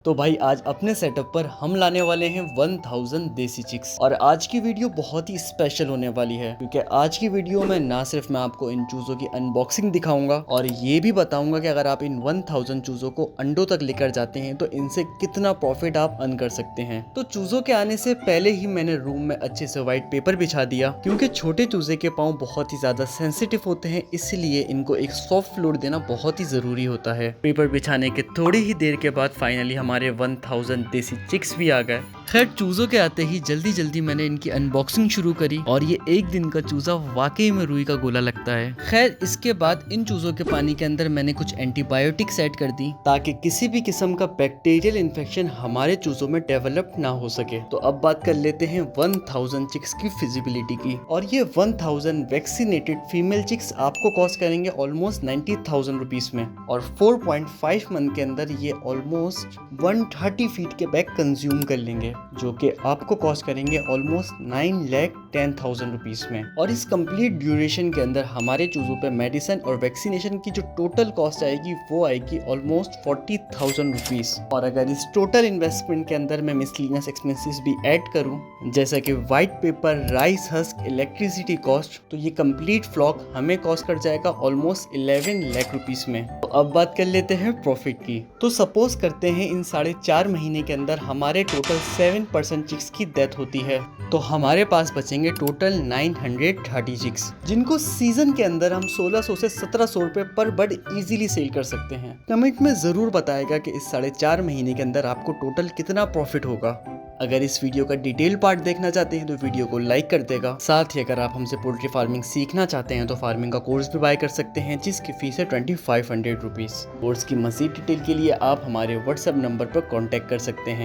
तो भाई आज अपने सेटअप पर हम लाने वाले हैं 1000 देसी चिक्स। और आज की वीडियो बहुत ही स्पेशल होने वाली है क्योंकि आज की वीडियो में ना सिर्फ मैं आपको इन चूजों की अनबॉक्सिंग दिखाऊंगा और ये भी बताऊंगा कि अगर आप इन 1000 चूजों को अंडों तक लेकर जाते हैं तो इनसे कितना प्रॉफिट आप अर्न कर सकते हैं। तो चूजों के आने से पहले ही मैंने रूम में अच्छे से व्हाइट पेपर बिछा दिया क्योंकि छोटे चूजे के पाँव बहुत ही ज्यादा सेंसिटिव होते हैं, इसलिए इनको एक सॉफ्ट फ्लोर देना बहुत ही जरूरी होता है। पेपर बिछाने के थोड़ी ही देर के बाद फाइनली हमारे 1000 देसी चिक्स भी आ गए। खैर चूजों के आते ही जल्दी जल्दी मैंने इनकी अनबॉक्सिंग शुरू करी और ये एक दिन का चूजा वाकई में रुई का गोला लगता है। खैर इसके बाद इन चूजों के पानी के अंदर मैंने कुछ एंटीबायोटिक्स ऐड कर दी ताकि किसी भी किस्म का बैक्टीरियल इन्फेक्शन हमारे चूजों में डेवलप ना हो सके। तो अब बात कर लेते हैं 1000 चिक्स की फिजिबिलिटी की। और ये 1000 वैक्सीनेटेड फीमेल चिक्स आपको कॉस्ट करेंगे ऑलमोस्ट 90,000 रुपीज में और 4.5 मंथ के अंदर ये ऑलमोस्ट 130 फीट के बैग कंज्यूम कर लेंगे, जो कि आपको कॉस्ट करेंगे ऑलमोस्ट 9,10,000 रुपीज में। और इस कंप्लीट ड्यूरेशन के अंदर हमारे चूजों पे मेडिसिन और वैक्सीनेशन की जो टोटल कॉस्ट आएगी वो आएगी ऑलमोस्ट 40,000 रुपीज। और अगर इस टोटल इन्वेस्टमेंट के अंदर मैं मिसलिनियस एक्सपेंसेस भी ऐड करूं जैसा कि white paper, rice husk, electricity cost, तो ये कंप्लीट फ्लॉक हमें कॉस्ट कर जाएगा ऑलमोस्ट 11 लाख रुपीज में। तो अब बात कर लेते हैं प्रॉफिट की। तो सपोज करते हैं इन 4.5 महीने के अंदर हमारे टोटल 7% चिक्स की डेथ होती है, तो हमारे पास बचेंगे टोटल 930 चिक्स, जिनको सीजन के अंदर हम 1600 से 1700 रुपए पर बर्ड इजीली सेल कर सकते हैं। कमेंट में जरूर बताएगा कि इस 4.5 महीने के अंदर आपको टोटल कितना प्रॉफिट होगा। अगर इस वीडियो का डिटेल पार्ट देखना चाहते हैं तो वीडियो को लाइक कर देगा। साथ ही अगर आप हमसे पोल्ट्री फार्मिंग सीखना चाहते हैं तो फार्मिंग का कोर्स भी बाय कर सकते हैं जिसकी फीस है 2500 रुपीज। कोर्स की मजीद डिटेल के लिए आप हमारे व्हाट्सएप नंबर पर कॉन्टैक्ट कर सकते हैं।